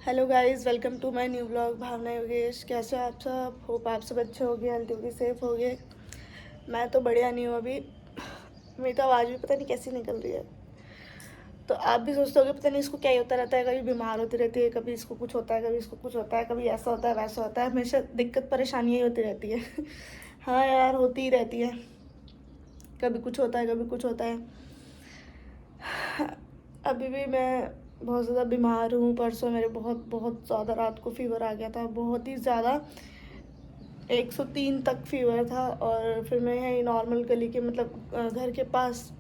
Hello guys, welcome to my new blog. Bhavna Yogesh, कैसे हो आप सब? होप आप सब अच्छे होगे, हेल्थी होगे, सेफ होगे। मैं तो बढ़िया नहीं हूँ अभी। मेरी तो आवाज़ भी पता नहीं कैसी निकल रही है। तो आप भी सोचते होगे पता नहीं इसको क्या ही होता रहता है, कभी बीमार होती रहती है, कभी इसको कुछ होता है, कभी इसको कुछ होता है, कभी ऐसा होता है वैसा होता है, हमेशा दिक्कत परेशानियाँ ही होती रहती है। हाँ यार, होती ही रहती है। कभी कुछ होता है, कभी कुछ होता है। अभी भी मैं बहुत ज़्यादा बीमार हूँ। परसों मेरे बहुत बहुत ज़्यादा रात को फीवर आ गया था, बहुत ही ज़्यादा। 103 तक फीवर था। और फिर मैं यहीं नॉर्मल गली के मतलब घर के पास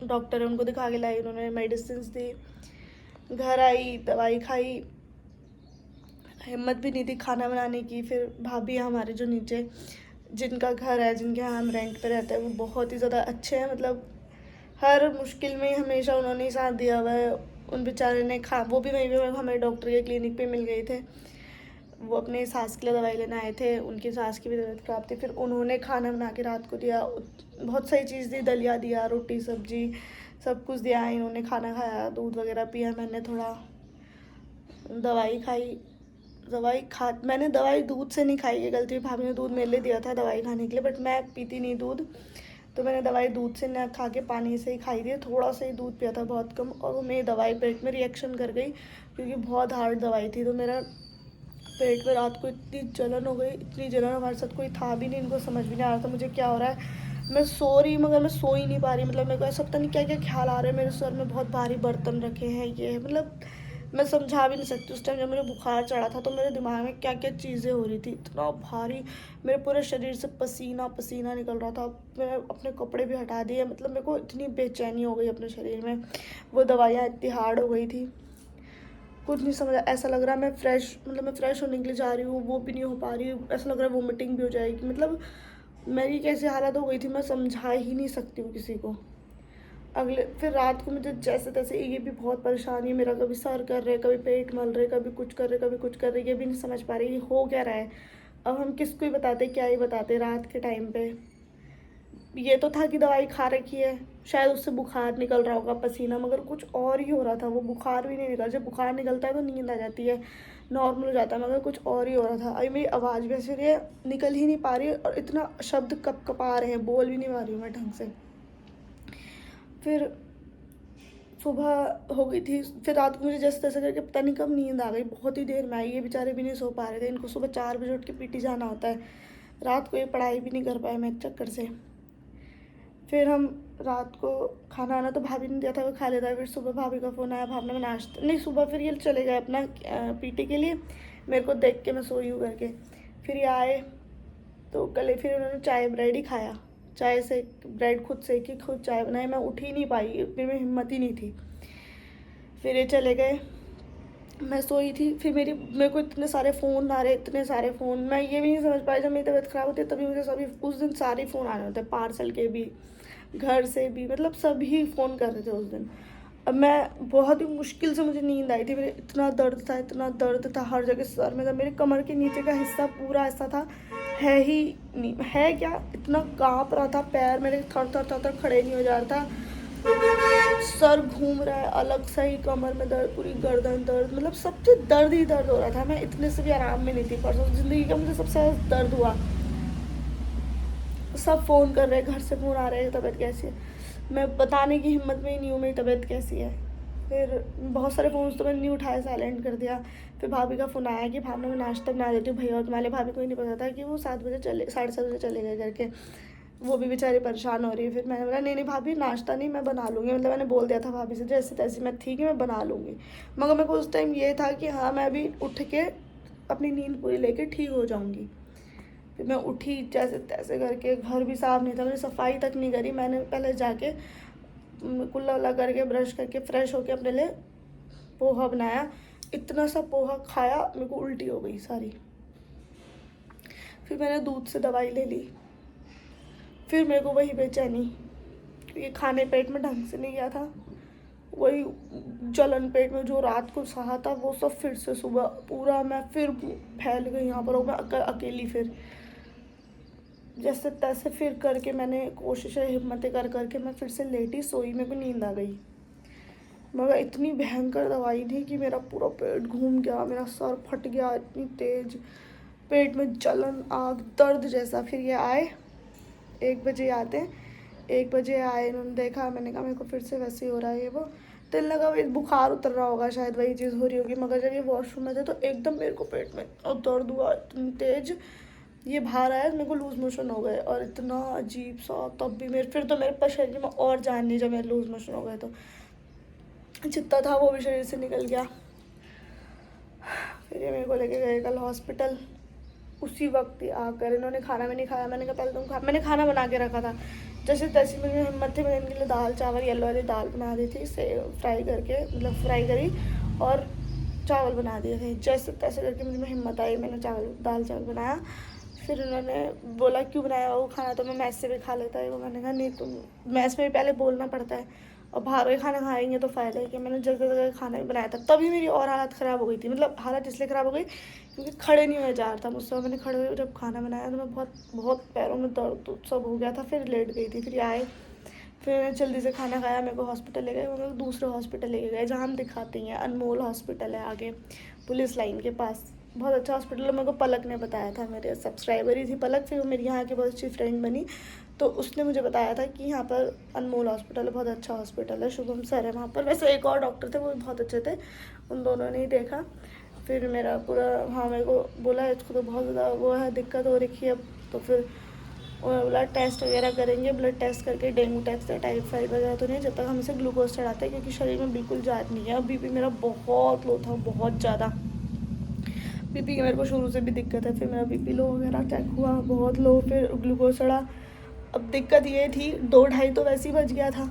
डॉक्टर है, उनको दिखा के लाई। उन्होंने मेडिसिन दी, घर आई, दवाई खाई। हिम्मत भी नहीं थी खाना बनाने की। फिर भाभी है हमारे जो नीचे, जिनका घर है, जिनके यहाँ हम रेंट पे रहते हैं, वो बहुत ही ज़्यादा अच्छे हैं। मतलब हर मुश्किल में हमेशा उन्होंने ही साथ दिया हुआ है। उन बेचारे ने वो भी वहीं पे हमें डॉक्टर के क्लिनिक पे मिल गए थे। वो अपने सास के लिए दवाई लेने आए थे, उनकी सास की भी तबीयत ख़राब थी। फिर उन्होंने खाना बना के रात को दिया, बहुत सही चीज़ दी, दलिया दिया, रोटी सब्जी सब कुछ दिया। इन्होंने खाना खाया, दूध वगैरह पिया, मैंने थोड़ा दवाई खाई। मैंने दवाई दूध से नहीं खाई है, गलती भाभी ने दूध मेरे लिए दिया था दवाई खाने के लिए, बट मैं पीती नहीं दूध। तो मैंने दवाई दूध से ना खा के पानी से ही खाई थी। थोड़ा सा ही दूध पिया था, बहुत कम। और वो मेरी दवाई पेट में रिएक्शन कर गई, क्योंकि बहुत हार्ड दवाई थी। तो मेरा पेट में रात को इतनी जलन हो गई, इतनी जलन। हमारे साथ कोई था भी नहीं, इनको समझ भी नहीं आ रहा था मुझे क्या हो रहा है। मैं सो रही मगर मैं सो ही नहीं पा रही। मतलब मेरे को ऐसा पता नहीं क्या क्या ख्याल आ रहे हैं। मेरे सर में बहुत भारी बर्तन रखे हैं, ये मतलब मैं समझा भी नहीं सकती। उस टाइम जब मुझे बुखार चढ़ा था तो मेरे दिमाग में क्या क्या चीज़ें हो रही थी, इतना भारी। मेरे पूरे शरीर से पसीना पसीना निकल रहा था। मैंने अपने कपड़े भी हटा दिए। मतलब मेरे को इतनी बेचैनी हो गई अपने शरीर में। वो दवाइयाँ इतनी हार्ड हो गई थी, कुछ नहीं समझ। ऐसा लग रहा है मैं फ्रेश होने के लिए जा रही हूँ, वो भी नहीं हो पा रही। ऐसा लग रहा है वोमिटिंग भी हो जाएगी। मतलब मेरी कैसी हालत हो गई थी, मैं समझा ही नहीं सकती हूँ किसी को। अगले फिर रात को मुझे जैसे तैसे, ये भी बहुत परेशानी है। मेरा कभी सर कर रहे, कभी पेट मल रहे, कभी कुछ कर रहे, कभी कुछ कर रहे, ये भी नहीं समझ पा रही ये हो क्या रहा है। अब हम किसको ही बताते, क्या ही बताते रात के टाइम पे। ये तो था कि दवाई खा रखी है, शायद उससे बुखार निकल रहा होगा, पसीना, मगर कुछ और ही हो रहा था। वो बुखार भी नहीं निकल, जब बुखार निकलता है तो नींद आ जाती है, नॉर्मल हो जाता है, मगर कुछ और ही हो रहा था। अभी मेरी आवाज़ भी ऐसे रही है, निकल ही नहीं पा रही है, और इतना शब्द कप कपा रहे हैं, बोल भी नहीं पा रही हूँ मैं ढंग से। फिर सुबह हो गई थी। फिर रात को मुझे जैसे तैसे करके पता नहीं कब नींद आ गई, बहुत ही देर में आई। ये बेचारे भी नहीं सो पा रहे थे, इनको सुबह 4 बजे उठ के पीटी जाना होता है। रात को ये पढ़ाई भी नहीं कर पाए मैं इस चक्कर से। फिर हम रात को खाना आना तो भाभी ने दिया था, वो खा लेता है। फिर सुबह भाभी का फ़ोन आया, भाभी ने नाश्ता नहीं, सुबह फिर ये चले गए अपना पीटी के लिए। मेरे को देख के मैं सोई हूँ करके। फिर ये आए तो कल फिर उन्होंने चाय ब्रेड ही खाया। चाय से ब्रेड खुद सेकी, खुद चाय बनाई। मैं उठ ही नहीं पाई, फिर में हिम्मत ही नहीं थी। फिर ये चले गए, मैं सोई थी। फिर मेरे को इतने सारे फ़ोन आ रहे, इतने सारे फ़ोन। मैं ये भी नहीं समझ पाई, जब मेरी तबीयत ख़राब होती है तभी मुझे सभी उस दिन सारे फ़ोन आने होते हैं, पार्सल के भी, घर से भी, मतलब सभी फ़ोन कर रहे थे उस दिन। अब मैं बहुत ही मुश्किल से मुझे नींद आई थी। मेरे इतना दर्द था, इतना दर्द था हर जगह सर में था। मेरे कमर के नीचे का हिस्सा पूरा ऐसा था, है ही नहीं, है क्या, इतना काँप रहा था। पैर मेरे थर थर थर थर खड़े नहीं हो जा रहा था। सर घूम रहा है अलग सा ही, कमर में दर्द, पूरी गर्दन दर्द, मतलब सबसे दर्द ही दर्द हो रहा था। मैं इतने से भी आराम में नहीं थी। परसों ज़िंदगी का मुझे सबसे ज़्यादा दर्द हुआ। सब फ़ोन कर रहे हैं, घर से फ़ोन आ रहे हैं, तबीयत कैसी है। मैं बताने की हिम्मत में ही नहीं हूँ मेरी तबीयत कैसी है। फिर बहुत सारे फ़ोन तो मैंने नहीं उठाया, साइलेंट कर दिया। फिर भाभी का फ़ोन आया कि भावना मैं नाश्ता बना देती हूँ भैया और तुम्हारे। भाभी को ही नहीं पता था कि वो 7 बजे चले, 7:30 बजे चले गए करके। वो भी बेचारी परेशान हो रही है। फिर मैंने बोला नहीं नहीं भाभी, नाश्ता नहीं, मैं बना लूँगी। मतलब मैंने बोल दिया था भाभी से जैसे तैसे मैं ठीक है, मैं बना लूँगी। मगर मेरे को उस टाइम ये था कि हाँ, मैं अभी उठ के अपनी नींद पूरी लेके ठीक हो जाऊँगी। फिर मैं उठी जैसे तैसे करके, घर भी साफ़ नहीं था, मैंने सफाई तक नहीं करी। मैंने पहले जाके कुल्ला वुल्ला करके, ब्रश करके, फ्रेश होके अपने लिए पोहा बनाया। इतना सा पोहा खाया, मेरे को उल्टी हो गई सारी। फिर मैंने दूध से दवाई ले ली। फिर मेरे को वही बेचैनी, क्योंकि खाने पेट में ढंग से नहीं गया था। वही जलन पेट में जो रात को सहा था, वो सब फिर से सुबह पूरा मैं फिर फैल गई यहाँ पर। मैं अकेली फिर जैसे तैसे फिर करके मैंने कोशिशें हिम्मतें कर करके मैं फिर से लेटी, सोई, मेरे को नींद आ गई। मगर इतनी भयंकर दवाई थी कि मेरा पूरा पेट घूम गया, मेरा सर फट गया, इतनी तेज पेट में जलन, आग, दर्द जैसा। फिर ये आए 1 बजे आते हैं, 1 बजे आए, इन्होंने देखा, मैंने कहा मेरे को फिर से वैसे ही हो रहा है ये वो। तो इन्हें लगा वही बुखार उतर रहा होगा, शायद वही चीज़ हो रही होगी। मगर जब ये वॉशरूम में थे तो एकदम मेरे को पेट में और दर्द हुआ इतनी तेज, ये बाहर आया, मेरे को लूज़ मोशन हो गए और इतना अजीब सा। तब भी मेरे फिर तो मेरे पास शरीर में और जान नहीं, जब मेरे लूज़ मोशन हो गए तो जितना था वो भी शरीर से निकल गया। फिर ये मेरे को लेके गए कल हॉस्पिटल। उसी वक्त ही आकर इन्होंने खाना भी नहीं खाया। मैंने कहा पहले तुम खा, मैंने खाना बना के रखा था। जैसे तैसे मेरी हिम्मत थी, मैंने इनके लिए दाल चावल येलो वाली दाल बना दी थी, से फ्राई करके, मतलब फ्राई करी और चावल बना दिए थे। जैसे तैसे करके मुझे में हिम्मत आई, मैंने दाल चावल बनाया। फिर उन्होंने बोला क्यों बनाया वो खाना, तो मैं मैस से भी खा लेता है वो। मैंने कहा नहीं, तुम मैस में भी पहले बोलना पड़ता है और बाहर का खाना खाएंगे तो फ़ायदा है। कि मैंने जगह जगह खाना भी बनाया था, तभी मेरी और हालत ख़राब हो गई थी। मतलब हालत इसलिए ख़राब हो गई क्योंकि खड़े नहीं हुए जा रहा था मुझसे। मैंने खड़े हुए जब खाना बनाया तो मैं बहुत बहुत पैरों में दर्द सब हो गया था। फिर लेट गई थी। फिर आए, फिर मैंने जल्दी से खाना खाया, मेरे को हॉस्पिटल ले गए। वो मेरे को दूसरे हॉस्पिटल लेके गए जहाँ हम दिखाते हैं, अनमोल हॉस्पिटल है आगे पुलिस लाइन के पास। बहुत अच्छा हॉस्पिटल है, मेरे को पलक ने बताया था, मेरे सब्सक्राइबर ही थी पलक। फिर वो मेरी यहाँ की बहुत अच्छी फ्रेंड बनी, तो उसने मुझे बताया था कि यहाँ पर अनमोल हॉस्पिटल है, बहुत अच्छा हॉस्पिटल है, शुभम सर है वहाँ पर। वैसे एक और डॉक्टर थे, वो भी बहुत अच्छे थे, उन दोनों ने ही देखा। फिर मेरा पूरा, हाँ मेरे को बोला इसको तो बहुत ज़्यादा वो है, दिक्कत हो रखी है। तो फिर उन्होंने बोला टेस्ट वगैरह करेंगे, ब्लड टेस्ट करके, डेंगू टेस्ट है, टाइफाइड वगैरह तो नहीं, जब तक हम इसे ग्लूकोज चढ़ाते हैं, क्योंकि शरीर में बिल्कुल जात नहीं है। बीपी मेरा बहुत लो था, बहुत ज़्यादा बीपी की मेरे को शुरू से भी दिक्कत है। फिर मेरा बीपी लो वगैरह चेक हुआ, बहुत लो, फिर ग्लूकोज चढ़ा। अब दिक्कत ये थी 2-2:30 तो वैसे ही बज गया था।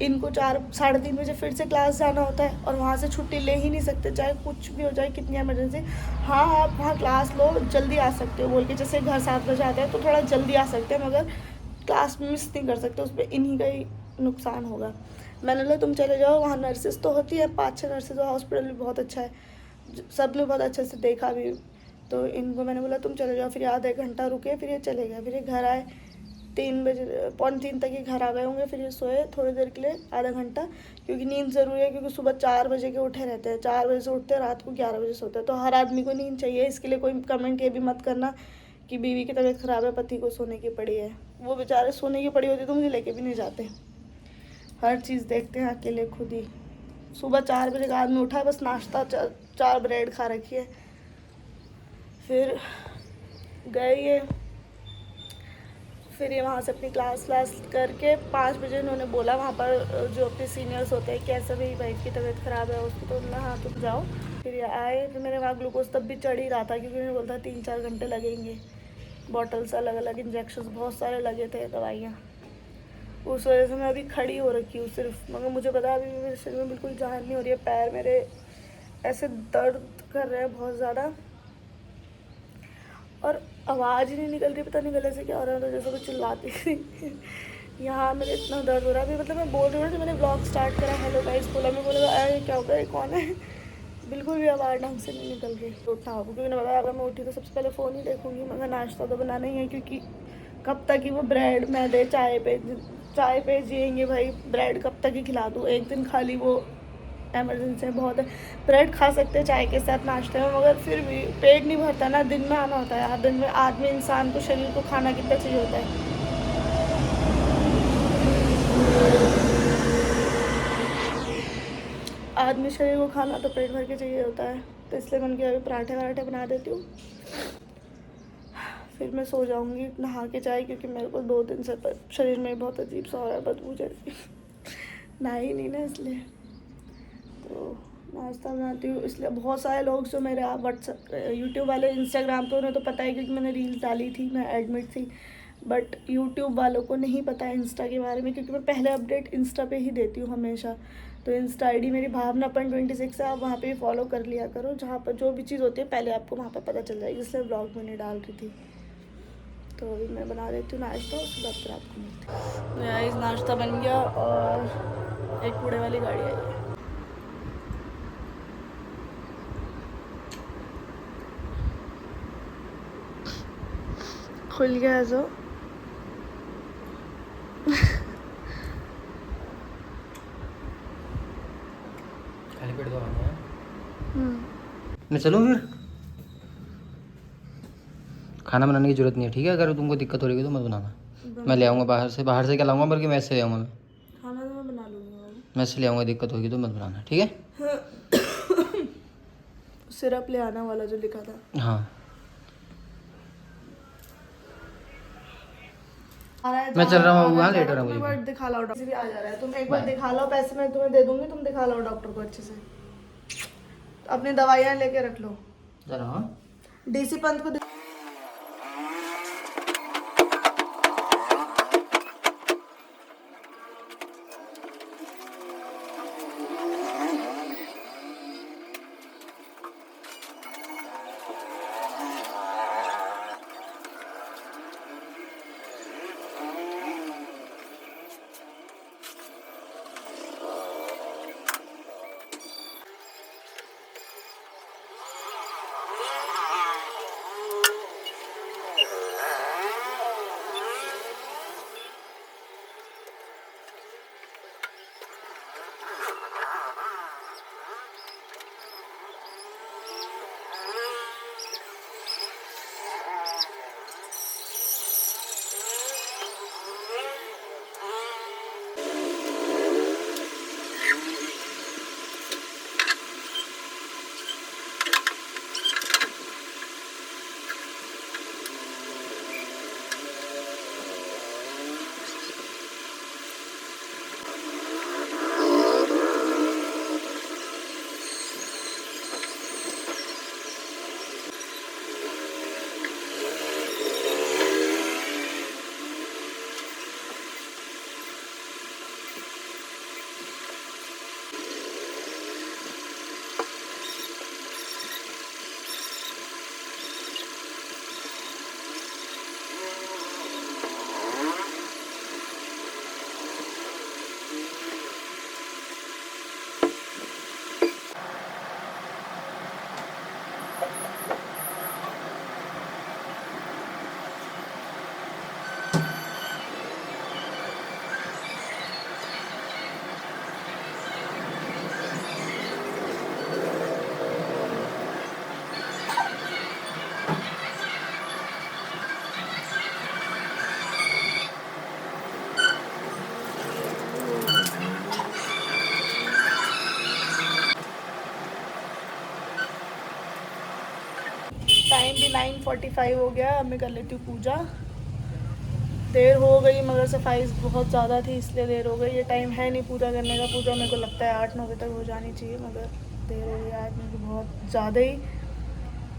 इनको 4-3:30 फिर से क्लास जाना होता है और वहाँ से छुट्टी ले ही नहीं सकते, चाहे कुछ भी हो जाए, कितनी इमरजेंसी। हाँ आप वहाँ क्लास लो, जल्दी आ सकते हो बोल के, जैसे घर 7 बजे आते हैं तो थोड़ा जल्दी आ सकते हैं, मगर क्लास मिस नहीं कर सकते, उस पर इन्हीं का ही नुकसान होगा। मैंने बोला तुम चले जाओ, वहाँ नर्सेस तो होती है 5-6 नर्सेज, हॉस्पिटल भी बहुत अच्छा है, सब ने बहुत अच्छे से देखा भी। तो इनको मैंने बोला तुम चले जाओ। फिर आधा 1 घंटा रुके, फिर ये चले गए। फिर ये घर आए 3 बजे, 2:45 तक ये घर आ गए होंगे। फिर ये सोए थोड़ी देर के लिए, आधा घंटा, क्योंकि नींद ज़रूरी है, क्योंकि सुबह 4 बजे के उठे रहते हैं, 4 बजे से उठते हैं, रात को 11 बजे सोते हैं। तो हर आदमी को नींद चाहिए। इसके लिए कोई कमेंट ये भी मत करना कि बीवी की तबीयत ख़राब है, पति को सोने की पड़ी है। वो बेचारे सोने की पड़ी होती तो मुझे लेके भी नहीं जाते। हर चीज़ देखते हैं अकेले खुद ही। सुबह 4 बजे का आदमी उठा है, बस नाश्ता 4 ब्रेड खा रखी है। फिर गए ये, फिर ये वहाँ से अपनी क्लास व्लास करके 5 बजे इन्होंने बोला वहाँ पर जो अपने सीनियर्स होते हैं, कैसे भी वाइफ की तबीयत ख़राब है उसको, तो उन्होंने हाँ तुम जाओ। फिर ये आए, फिर मेरे वहाँ ग्लूकोज तब भी चढ़ ही रहा था, क्योंकि उन्होंने बोला था 3-4 घंटे लगेंगे। बॉटल्स अलग अलग, इंजेक्शन बहुत सारे लगे थे, दवाइयाँ। उस वजह से मैं अभी खड़ी हो रखी हूँ सिर्फ, मगर मुझे पता है अभी मेरे शरीर में बिल्कुल जान नहीं हो रही है। पैर मेरे ऐसे दर्द कर रहे हैं बहुत ज़्यादा, और आवाज़ ही नहीं निकल रही, पता नहीं गले से क्या हो रहा है, तो जैसे कुछ चिल्लाती थी। यहाँ मेरे इतना दर्द हो रहा है अभी, मतलब मैं बोल रही हूँ ना, मैंने ब्लॉग स्टार्ट करा हेलो गाइस बोला, मैं बोला अरे क्या होगा, ये कौन है, बिल्कुल भी आवाज़ ढंग से नहीं निकल रही। उठना होगा, क्योंकि मैंने बताया अगर मैं उठी तो सबसे पहले फ़ोन ही देखूँगी, मगर नाश्ता तो बनाना ही है, क्योंकि कब तक ही वो ब्रेड मैदे चाय पे जिएंगे भाई। ब्रेड कब तक ही खिला दूँ, एक दिन खाली वो एमरजेंसी बहुत है। ब्रेड खा सकते हैं चाय के साथ नाश्ते में, मगर फिर भी पेट नहीं भरता ना, दिन में आना होता है यार। दिन में आदमी इंसान को, शरीर को खाना कितना चाहिए होता है। आदमी शरीर को खाना तो पेट भर के चाहिए होता है, तो इसलिए मैं उनके अभी पराठे वराठे बना देती हूँ। फिर मैं सो जाऊँगी नहा के चाय, क्योंकि मेरे को 2 दिन से शरीर में बहुत अजीब सा हो रहा है, बदबू जैसी। नहाई नहीं ना इसलिए, तो नाश्ता बनाती हूँ। इसलिए बहुत सारे लोग जो मेरे व्हाट्सएप, यूट्यूब वाले, इंस्टाग्राम पे, उन्हें तो पता है क्योंकि मैंने रील्स डाली थी, मैं एडमिट थी। बट यूट्यूब वालों को नहीं पता है इंस्टा के बारे में, क्योंकि मैं पहले अपडेट इंस्टा पे ही देती हूँ हमेशा। तो इंस्टा आईडी मेरी भावनापन26 है, आप वहाँ पे फॉलो कर लिया करो, जहाँ पर जो भी चीज़ होती है पहले आपको वहाँ पर पता चल जाएगी, इसलिए ब्लॉग में नहीं डाल रही थी। तो अभी मैं बना देती हूँ नाश्ता, उसके बाद फिर आपको मिलती हूँ। मेरा नाश्ता बन गया और एक कूड़े वाली गाड़ी आई है। खुल गया जो मैं चलूँ फिर? खाना बनाने की ज़रूरत नहीं है, ठीक है? अगर तुमको दिक्कत हो रही है तो मत बनाना। मैं ले आऊँगा बाहर से। बाहर से क्या लाऊंगा, बल्कि मैस से ले आऊँगा मैं। खाना तो मैं बना लूँगी बाबू। मैस से ले आऊँगा, दिक्कत होगी तो मत बनाना, ठीक है? सिरप ले आना वाला जो लिखा था। हाँ, आ रहा है, मैं चल रहा हूँ, जा हाँ रहा लेट हो है, रहा तुम हूँ एक मुझे बार भी। दिखा लाओ डॉक्टर भी आ जा रहा है, तुम एक बार बाय। दिखा लो, पैसे मैं तुम्हें दे दूंगी, तुम दिखा लो डॉक्टर को अच्छे से। अपनी दवाइयाँ लेके रख लो। जा रहा हूँ। डीसी पंत को टाइम भी 9:45 हो गया। अब मैं कर लेती हूँ पूजा। देर हो गई मगर सफाई बहुत ज़्यादा थी इसलिए देर हो गई। ये टाइम है नहीं पूजा करने का। पूजा मेरे को लगता है 8-9 बजे तक हो जानी चाहिए, मगर देर हो गई आज मेरे को बहुत ज़्यादा ही।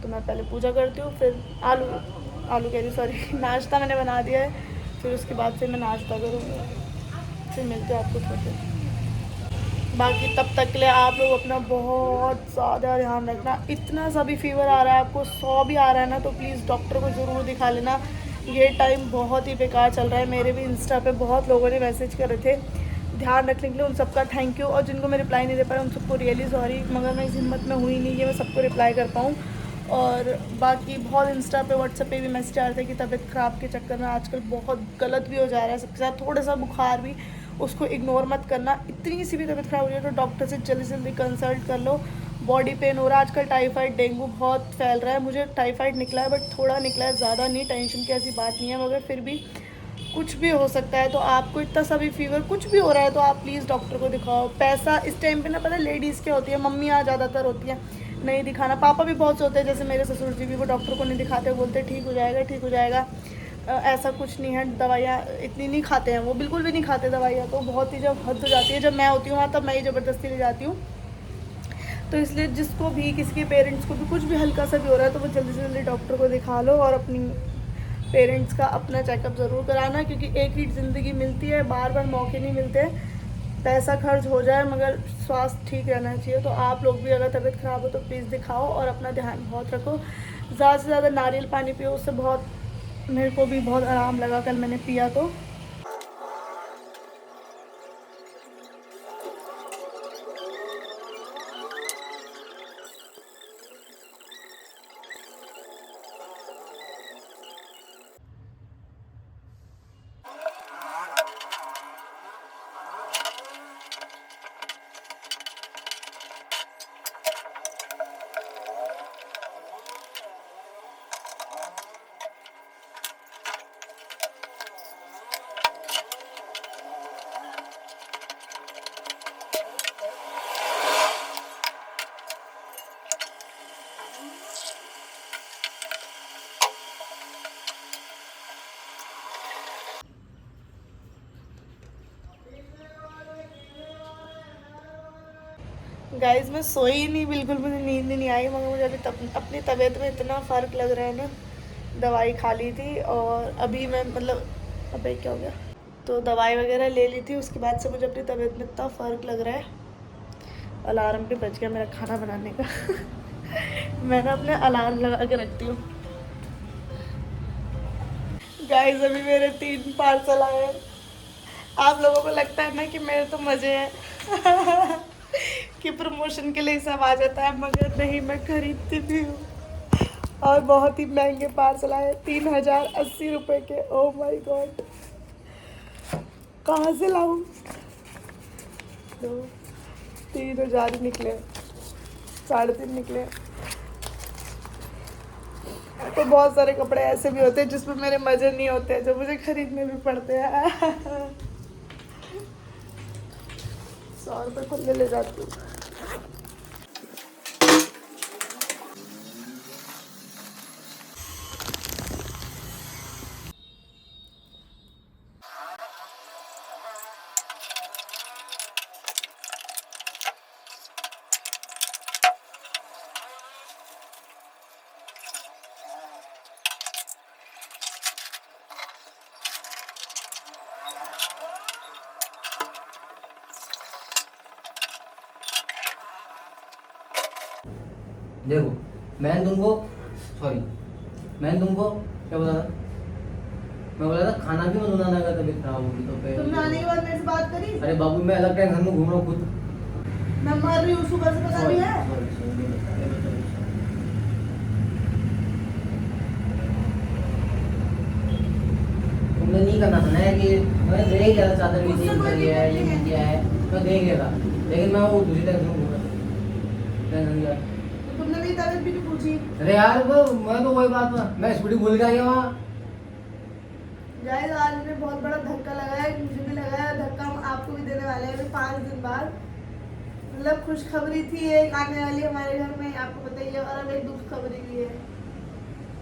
तो मैं पहले पूजा करती हूँ, फिर आलू आलू कह रही सॉरी नाश्ता मैंने बना दिया है, फिर उसके बाद से मैं नाश्ता करूँगी। फिर मिलते हैं आपको थोड़ी देर। बाकी तब तक के लिए आप लोग अपना बहुत ज़्यादा ध्यान रखना। इतना सा भी फीवर आ रहा है आपको, 100 भी आ रहा है ना, तो प्लीज़ डॉक्टर को ज़रूर दिखा लेना। ये टाइम बहुत ही बेकार चल रहा है। मेरे भी इंस्टा पे बहुत लोगों ने मैसेज करे थे ध्यान रखने के लिए, उन सबका थैंक यू। और जिनको मैं रिप्लाई नहीं दे पाया उन सबको रियली सॉरी, मगर मैं इस हिम्मत में हुई नहीं कि मैं सबको रिप्लाई कर पाऊँ। और बाकी बहुत इंस्टा पे व्हाट्सएप पे भी मैसेज आ रहे थे कि तबीयत ख़राब के चक्कर में आजकल बहुत गलत भी हो जा रहा है सबके साथ। थोड़ा सा बुखार भी, उसको इग्नोर मत करना। इतनी सी भी तबीयत ख़राब हो रही है तो डॉक्टर से जल्दी से जल्दी कंसल्ट कर लो। बॉडी पेन हो रहा है आजकल, टाइफाइड डेंगू बहुत फैल रहा है। मुझे टाइफाइड निकला है बट थोड़ा निकला है, ज़्यादा नहीं। टेंशन की ऐसी बात नहीं है, मगर फिर भी कुछ भी हो सकता है। तो आपको इतना सा भी फीवर कुछ भी हो रहा है तो आप प्लीज़ डॉक्टर को दिखाओ। पैसा इस टाइम पे ना, पता है लेडीज़ क्या होती है, मम्मियाँ ज़्यादातर होती हैं नहीं दिखाना। पापा भी बहुत से होते हैं, जैसे मेरे ससुर जी भी, वो डॉक्टर को नहीं दिखाते, बोलते ठीक हो जाएगा ठीक हो जाएगा। ऐसा कुछ नहीं है। दवाइयाँ इतनी नहीं खाते हैं, वो बिल्कुल भी नहीं खाते दवाइयाँ। तो बहुत ही जब हद हो जाती है, जब मैं होती हूँ वहाँ, तब मैं ही ज़बरदस्ती ले जाती हूँ। तो इसलिए जिसको भी, किसी के पेरेंट्स को भी कुछ भी हल्का सा भी हो रहा है तो वो जल्दी से जल्दी डॉक्टर को दिखा लो। और अपनी पेरेंट्स का अपना चेकअप ज़रूर कराना, क्योंकि एक ही ज़िंदगी मिलती है, बार बार मौके नहीं मिलते। पैसा खर्च हो जाए मगर स्वास्थ्य ठीक रहना चाहिए। तो आप लोग भी अगर तबीयत ख़राब हो तो प्लीज़ दिखाओ और अपना ध्यान बहुत रखो। ज़्यादा से ज़्यादा नारियल पानी पियो, उससे बहुत, मेरे को भी बहुत आराम लगा कल मैंने पिया तो। गाइस मैं सोई ही नहीं बिल्कुल, मुझे नींद ही नहीं आई, मगर मुझे अभी अपनी तबीयत में इतना फ़र्क लग रहा है ना। दवाई खा ली थी और अभी मैं मतलब अबे क्या हो गया, तो दवाई वगैरह ले ली थी, उसके बाद से मुझे अपनी तबीयत में इतना फ़र्क लग रहा है। अलार्म भी बज गया मेरा खाना बनाने का। मैं ना अपने अलार्म लगा के रखती हूँ। गाइस अभी मेरे 3 पार्सल आए हैं। आप लोगों को लगता है ना कि मेरे तो मज़े हैं कि प्रमोशन के लिए सब आ जाता है, मगर नहीं, मैं खरीदती भी हूँ। और बहुत ही महंगे पार्सल आए, 3080 रुपये के। ओ माय गॉड, कहाँ से लाऊं? 3000 ही निकले, 3.5 निकले। तो बहुत सारे कपड़े ऐसे भी होते हैं जिसमें मेरे मज़े नहीं होते, जो मुझे खरीदने भी पड़ते हैं। 100 रुपये खुले ले जाती हूँ। देखो मैंने तुमको क्या बोला था? मैं बोला था खाना भी मत बनाना अगर तबीयत खराब होगी तो फिर। तुमने आने के बाद मेरे से बात करी? अरे बाबू मैं अलग टेंशन में घूम रहा हूँ खुद। मैं मर रही हूँ, सुबह से पता नहीं है। तुमने नहीं करना था ना कि मैं देख लिया था, चादर भी उससे चेंज कोई कर लिया है, ये दिक्कत नहीं भी किया है, मैं देख लिया था, लेकिन मैं वो दूसरी टेंशन में घूम रहा था। टेंशन क्या? तो तुमने मेरी तबीयत भी नहीं पूछी। अरे यार मैं तो वही बात मैं स्कूटी भूल गया वहाँ। गाइस आज मुझे बहुत बड़ा धक्का लगा है, मुझे भी लगा है धक्का, हम आपको भी देने वाले हैं अभी 5 दिन बाद। मतलब खुशखबरी थी एक आने वाली हमारे घर में, आपको बताइए, और अब एक दुख खबरी भी है,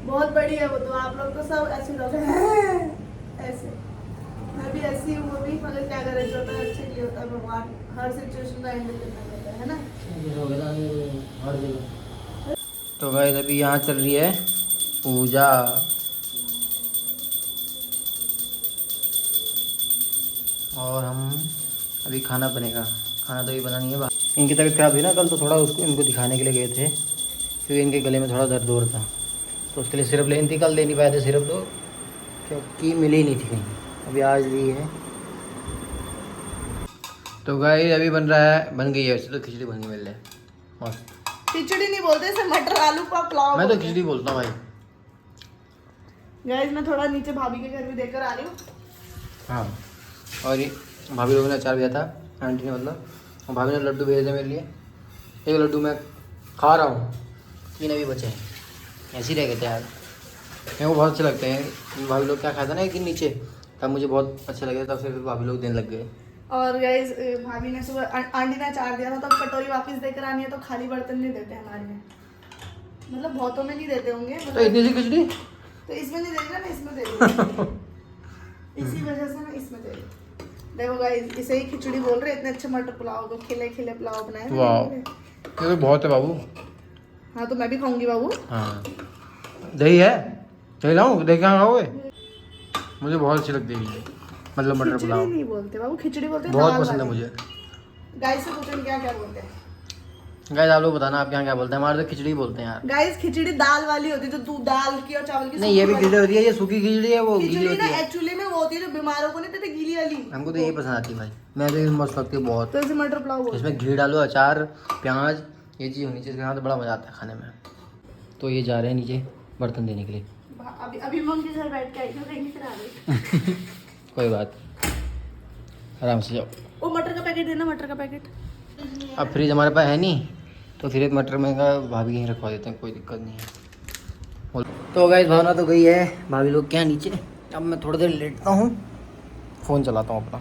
बहुत बड़ी है वो। तो आप लोग तो सब ऐसे लोग ऐसे, मैं भी ऐसी हूँ, वो भी, मगर क्या करें, जो होता है अच्छे के लिए होता है। भगवान हर सिचुएशन का हैंडल करना पड़ता है ना। हर जगह। तो गाइस अभी यहाँ चल रही है पूजा। और हम अभी खाना बनेगा, खाना तो अभी बना नहीं है। इनकी तबीयत खराब थी ना कल, तो थोड़ा उसको इनको दिखाने के लिए गए थे, क्योंकि इनके गले में थोड़ा दर्द हो रहा था, तो उसके लिए सिरप लेनी थी। कल दे नहीं पाए थे सिरप, तो क्योंकि मिली नहीं थी कहीं, अभी आज ली है। तो गाइस अभी बन रहा है, बन गई है वैसे तो, खिचड़ी बन गई मेरे लिए। और खिचड़ी नहीं बोलते इसे, मटर आलू का पुलाव। मैं तो खिचड़ी बोलता हूँ भाई। गाइस मैं थोड़ा नीचे भाभी के घर भी देकर आ रही हूँ। हाँ, और ये भाभी लोगों ने अचार भेजा था, आंटी ने मतलब, और भाभी ने लड्डू भेजे थे मेरे लिए। एक लड्डू मैं खा रहा हूँ, 3 अभी बचे हैं, ऐसे ही रह गए थे यार। मेरे को बहुत अच्छे लगते हैं भाभी लोग, क्या खाया था ना एक दिन नीचे, तब मुझे बहुत अच्छे लगे, तब से फिर भाभी लोग देने लग गए। और गाइस भाभी ने सुबह आंटी ने अचार दिया था, तो कटोरी वापस देकर आनी है, तो खाली बर्तन नहीं देते हमारे में, मतलब बहुतों में नहीं देते होंगे, तो मतलब इतनी सी खिचड़ी तो इसमें नहीं देगा, मैं इसमें दे दूँगी। इसी वजह से मैं इसमें दे रही। देखो गाइस इसे ही खिचड़ी बोल रहे, इतने अच्छे मटर पुलाव को, खिले खिले पुलाव बनाए ना वाह, मैंने। ये तो बहुत है बाबू। हाँ तो मैं भी खाऊंगी बाबू। हाँ दही है, दही लाऊं? दही कहाँ खाओगे? मुझे बहुत अच्छी लगती है मतलब मटर खिचड़ी पुलाव, नहीं बोलते बाबू, खिचड़ी बोलते हैं बहुत दाल पसंद है वाली। मुझे। गाइस से पूछो क्या क्या बोलते हैं। गाइस आप लोग बताना आप क्या क्या बोलते हैं, हमारे तो खिचड़ी बोलते हैं यार। गाइस खिचड़ी दाल वाली होती है, जो दूध दाल की और चावल की। नहीं ये भी खिचड़ी होती है, ये सूखी खिचड़ी है, वो गीली खिचड़ी होती ना है। एक्चुअली में वो होती है जो बीमारों को नहीं देते, गीली वाली। हमको तो यही पसंद आती है भाई, मैं तो ये मस्त लगती है बहुत। तो इसे मटर पुलाव बोलते हैं। इसमें घी डालो, अचार, प्याज, ये चीज़ होनी चाहिए इसके साथ, तो बड़ा मज़ा आता है खाने में। तो ये जा रहे हैं नीचे बर्तन देने के लिए। अभी अभी मम्मी के घर बैठ के आई थी, कहीं फिर आ गई। कोई बात, आराम से जाओ। वो मटर का पैकेट देना, मटर का पैकेट। अब फ्रिज हमारे पास है नहीं, तो फिर एक मटर में का भाभी यहीं रखवा देते हैं, कोई दिक्कत नहीं है। तो गाइस भावना तो गई है भाभी लोग क्या नीचे, अब मैं थोड़ी देर लेटता हूँ, फ़ोन चलाता हूँ अपना।